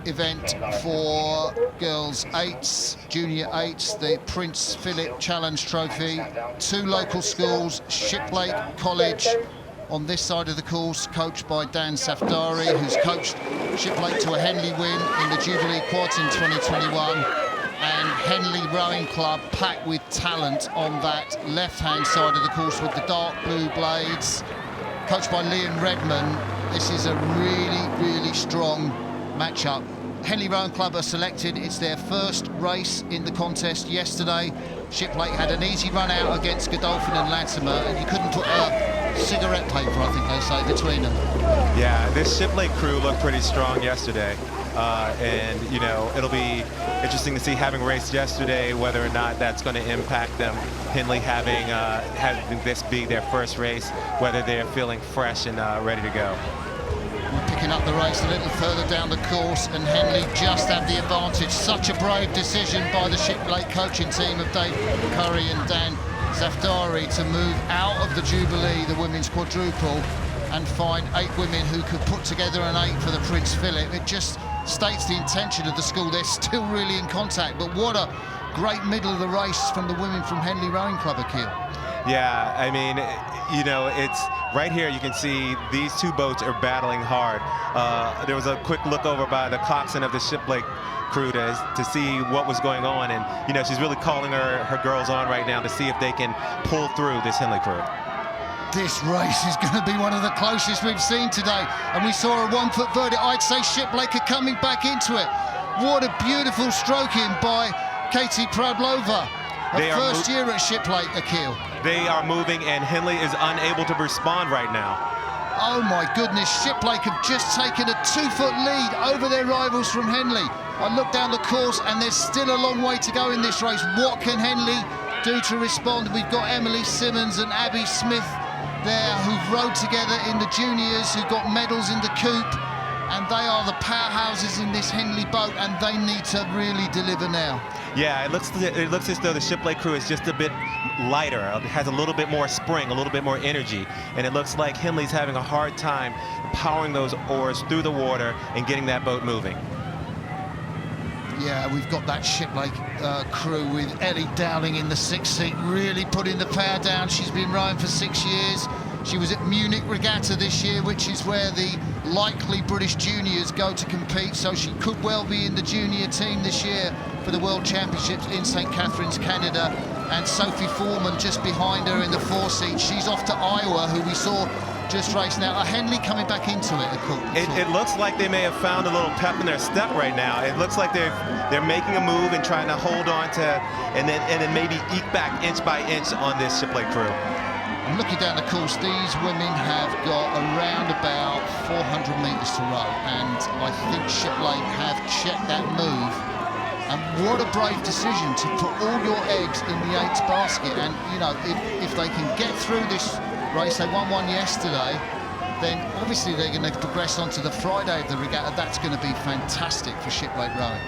event for girls 8s, junior 8s, the Prince Phillip Challenge Trophy. 2 local schools, Shiplake College on this side of the course, coached by Dan Safdari, who's coached Shiplake to a Henley win in the Jubilee Quads in 2021, and Henley Rowing Club, packed with talent on that left-hand side of the course with the dark blue blades, coached by Liam Redman. This is a really, really strong matchup. Henley Rowing Club are selected. It's their first race in the contest yesterday. Shiplake had an easy run out against Godolphin and Latimer, and you couldn't put a cigarette paper, I think they say, between them. Yeah, this Shiplake crew looked pretty strong yesterday. And, you know, it'll be interesting to see, having raced yesterday, whether or not that's going to impact them. Henley having this be their first race, whether they're feeling fresh and ready to go. We're picking up the race a little further down the course, and Henley just have the advantage. Such a brave decision by the Shiplake coaching team of Dave Curry and Dan Safdari to move out of the Jubilee, the women's quadruple, and find 8 women who could put together an 8 for the Prince Phillip. It just states the intention of the school. They're still really in contact, but what a great middle of the race from the women from Henley Rowing Club, Akil. Yeah, I mean, you know, it's right here. You can see these 2 boats are battling hard. There was a quick look over by the coxswain of the Shiplake crew to see what was going on, and you know, she's really calling her girls on right now to see if they can pull through this Henley crew. This race is going to be one of the closest we've seen today, and we saw a 1-foot verdict. I'd say Shiplake are coming back into it. What a beautiful stroking by Katie Pradlova. Her first year at Shiplake, Akil. They are moving, and Henley is unable to respond right now. Oh my goodness, Shiplake have just taken a 2-foot lead over their rivals from Henley. I look down the course and there's still a long way to go in this race. What can Henley do to respond? We've got Emily Simmons and Abby Smith there, who've rowed together in the juniors, who got medals in the coupe, and they are the powerhouses in this Henley boat, and they need to really deliver now. Yeah, it looks as though the Shiplake crew is just a bit lighter. It has a little bit more spring, a little bit more energy, and it looks like Henley's having a hard time powering those oars through the water and getting that boat moving. Yeah, we've got that Shiplake crew with Ellie Dowling in the 6th seat, really putting the power down. She's been rowing for 6 years. She was at Munich Regatta this year, which is where the likely British juniors go to compete, so she could well be in the junior team this year for the World Championships in St. Catharines, Canada. And Sophie Foreman just behind her in the 4th seat. She's off to Iowa, who we saw just race now. Are Henley coming back into it? It looks like they may have found a little pep in their step right now. It looks like they're making a move and trying to hold on to, and then maybe eke back inch by inch on this Shiplake crew. I'm looking down the course. These women have got around about 400 metres to row, and I think Shiplake have checked that move. And what a brave decision to put all your eggs in the 8's basket. And you know, if they can get through this race, they won one yesterday, then obviously they're going to progress on to the Friday of the regatta. That's going to be fantastic for Shiplake rowing.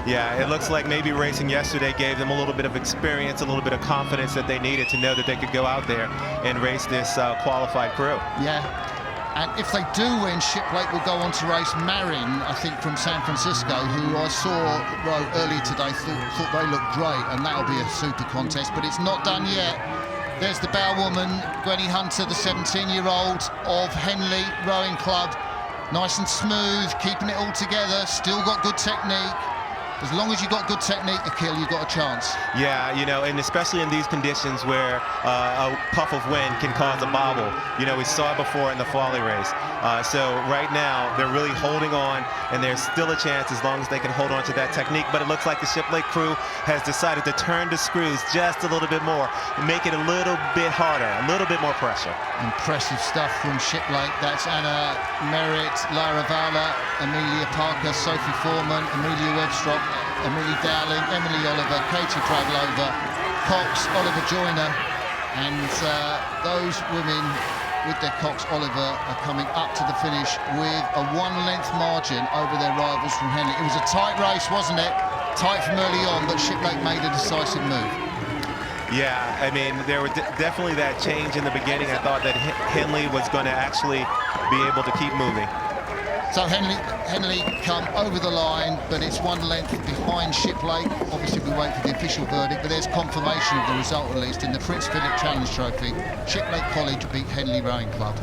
Yeah, it looks like maybe racing yesterday gave them a little bit of experience, a little bit of confidence that they needed to know that they could go out there and race this qualified crew. Yeah, and if they do win, Shiplake will go on to race Marin, I think, from San Francisco, who I saw row earlier today, thought they looked great, and that'll be a super contest, but it's not done yet. There's the bow woman, Gwenny Hunter, the 17-year-old of Henley Rowing Club. Nice and smooth, keeping it all together, still got good technique. As long as you've got good technique, Akil, you've got a chance. Yeah, you know, and especially in these conditions where a puff of wind can cause a bobble. You know, we saw it before in the Folly race. So right now, they're really holding on, and there's still a chance as long as they can hold on to that technique. But it looks like the Shiplake crew has decided to turn the screws just a little bit more, make it a little bit harder, a little bit more pressure. Impressive stuff from Shiplake. That's Anna Merritt, Lara Vala, Amelia Parker, Sophie Foreman, Amelia Webstrop, Emily Dowling, Emily Oliver, Katie Pradlova, Cox, Oliver Joyner, and those women with their Cox Oliver are coming up to the finish with a 1-length margin over their rivals from Henley. It was a tight race, wasn't it? Tight from early on, but Shiplake made a decisive move. Yeah, I mean, there was definitely that change in the beginning. I thought that Henley was going to actually be able to keep moving. So Henley come over the line, but it's one length behind Shiplake. Obviously, we wait for the official verdict, but there's confirmation of the result, at least, in the Prince Phillip Challenge Trophy. Shiplake College beat Henley Rowing Club.